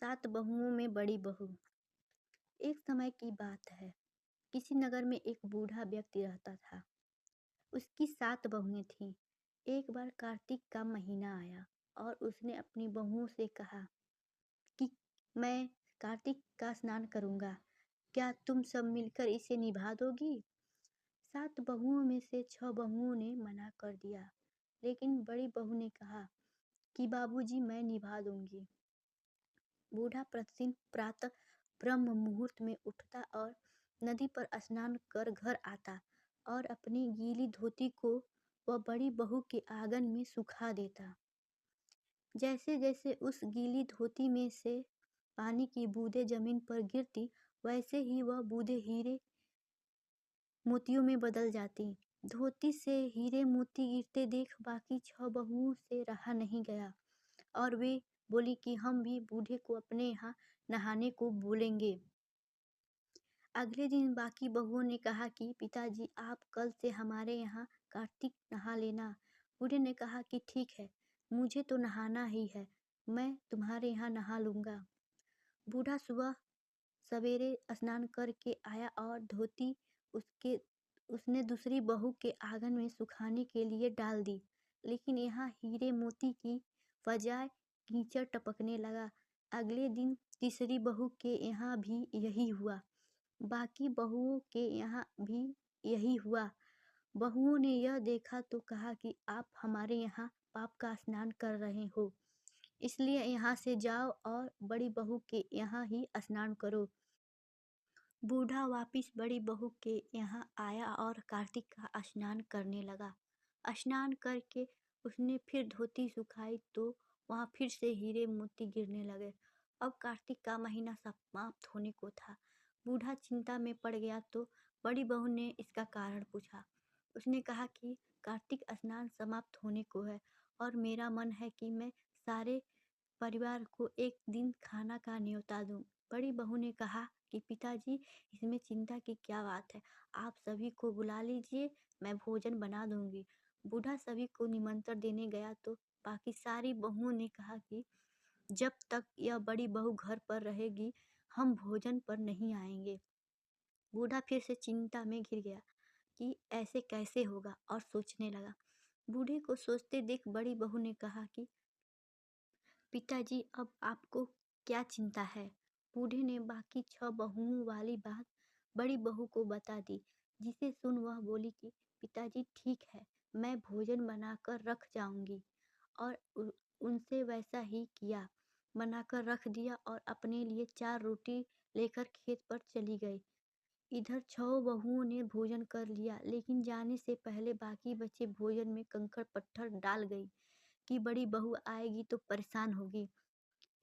सात बहुओं में बड़ी बहू। एक समय की बात है। किसी नगर में एक बूढ़ा व्यक्ति रहता था। उसकी सात बहुएं थीं। एक बार कार्तिक का महीना आया और उसने अपनी बहुओं से कहा कि मैं कार्तिक का स्नान करूंगा, क्या तुम सब मिलकर इसे निभा दोगी? सात बहुओं में से 6 बहुओं ने मना कर दिया, लेकिन बड़ी बहू ने कहा कि बाबूजी, मैं निभा दूंगी। बूढ़ा प्रतिदिन प्रातः ब्रह्म मुहूर्त में उठता और नदी पर स्नान कर घर आता और अपनी गीली धोती को वह बड़ी बहू के आंगन में सुखा देता। जैसे जैसे उस गीली धोती में से पानी की बूंदें जमीन पर गिरती, वैसे ही वह बूंदें हीरे मोतियों में बदल जाती। धोती से हीरे मोती गिरते देख बाकी 6 बहुओं से रहा नहीं गया और वे बोली कि हम भी बूढ़े को अपने यहाँ नहाने को बोलेंगे। अगले दिन बाकी बहुओं ने कहा कि पिताजी, आप कल से हमारे यहाँ कार्तिक नहा लेना। बूढ़े ने कहा कि ठीक है, मुझे तो नहाना ही है, मैं तुम्हारे यहाँ नहा लूँगा। बूढ़ा सुबह सवेरे स्नान करके आया और धोती उसने दूसरी बहू के आंगन में सुखाने के लिए डाल दी, लेकिन यहाँ हीरे मोती की बजाय कीचड़ टपकने लगा। अगले दिन तीसरी बहू के यहाँ भी यही हुआ। बाकी बहुओं के यहाँ भी यही हुआ। बहुओं ने यह देखा तो कहा कि आप हमारे यहाँ पाप का स्नान कर रहे हो, इसलिए यहाँ से जाओ और बड़ी बहू के यहाँ ही स्नान करो। बूढ़ा वापिस बड़ी बहू के यहाँ आया और कार्तिक का स्नान करने लगा। स्नान करके उसने फिर धोती सुखाई तो वहाँ फिर से हीरे मोती गिरने लगे। अब कार्तिक का महीना समाप्त होने को था। बूढ़ा चिंता में पड़ गया तो बड़ी बहू ने इसका कारण पूछा। उसने कहा कि कार्तिक स्नान समाप्त होने को है और मेरा मन है कि मैं सारे परिवार को एक दिन खाना का न्योता दूं। बड़ी बहू ने कहा कि पिताजी, इसमें चिंता की क्या बात है, आप सभी को बुला लीजिए, मैं भोजन बना दूंगी। बूढ़ा सभी को निमंत्रण देने गया तो बाकी सारी बहुओं ने कहा कि जब तक यह बड़ी बहू घर पर रहेगी हम भोजन पर नहीं आएंगे। बूढ़ा फिर से चिंता में घिर गया कि ऐसे कैसे होगा और सोचने लगा। बूढ़े को सोचते देख बड़ी बहू ने कहा कि पिताजी, अब आपको क्या चिंता है? बूढ़े ने बाकी 6 बहुओं वाली बात बड़ी बहू को बता दी, जिसे सुन वह बोली कि पिताजी ठीक है, मैं भोजन बनाकर रख जाऊंगी। और उनसे वैसा ही किया, बनाकर रख दिया और अपने लिए 4 रोटी लेकर खेत पर चली गई। इधर 6 बहुओं ने भोजन कर लिया, लेकिन जाने से पहले बाकी बचे भोजन में कंकड़ पत्थर डाल गई कि बड़ी बहू आएगी तो परेशान होगी।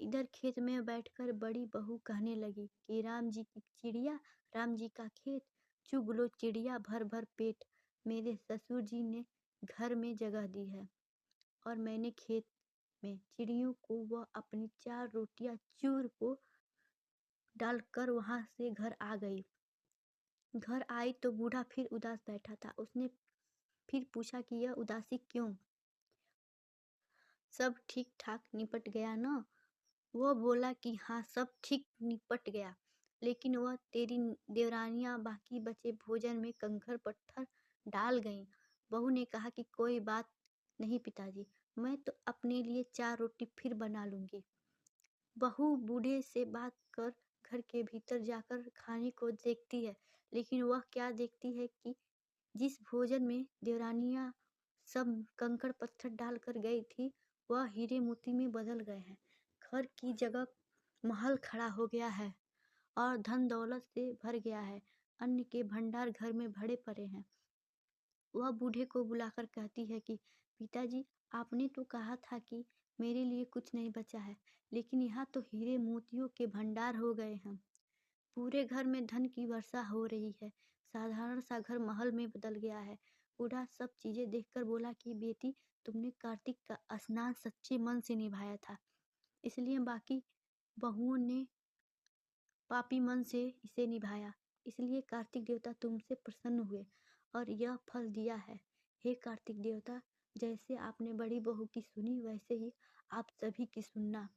इधर खेत में बैठकर बड़ी बहू कहने लगी कि राम जी की चिड़िया, राम जी का खेत, चुग लो चिड़िया भर भर पेट। मेरे ससुर जी ने घर में जगह दी है और मैंने खेत में चिड़ियों को वह अपनी 4 रोटियां चूर को डालकर वहां से घर आ गई। घर आई तो बूढ़ा फिर उदास बैठा था। उसने फिर पूछा कि यह उदासी क्यों? सब ठीक ठाक निपट गया ना? वह बोला कि हाँ, सब ठीक निपट गया, लेकिन वह तेरी देवरानियां बाकी बचे भोजन में कंकड़ पत्थर डाल गईं। बहू ने कहा कि कोई बात नहीं पिताजी, मैं तो अपने लिए 4 रोटी फिर बना लूंगी। बहू बूढ़े से बात कर घर के भीतर जाकर खाने को देखती है, लेकिन वह क्या देखती है कि जिस भोजन में देवरानियां सब कंकड़ पत्थर डालकर गई थी, वह हीरे मोती में बदल गए हैं। घर की जगह महल खड़ा हो गया है और धन दौलत से भर गया है। अन्न के भंडार घर में भरे पड़े हैं। वह बूढ़े को बुलाकर कहती है कि पिताजी, आपने तो कहा था कि मेरे लिए कुछ नहीं बचा है, लेकिन यहाँ तो हीरे मोतियों के भंडार हो गए हैं। पूरे घर में धन की वर्षा हो रही है। साधारण सा घर महल में बदल गया है। बूढ़ा सब चीजें देखकर बोला कि बेटी, तुमने कार्तिक का स्नान सच्चे मन से निभाया था, इसलिए बाकी बहुओं ने पापी मन से इसे निभाया, इसलिए कार्तिक देवता तुमसे प्रसन्न हुए और यह फल दिया है। हे कार्तिक देवता, जैसे आपने बड़ी बहू की सुनी, वैसे ही आप सभी की सुनना।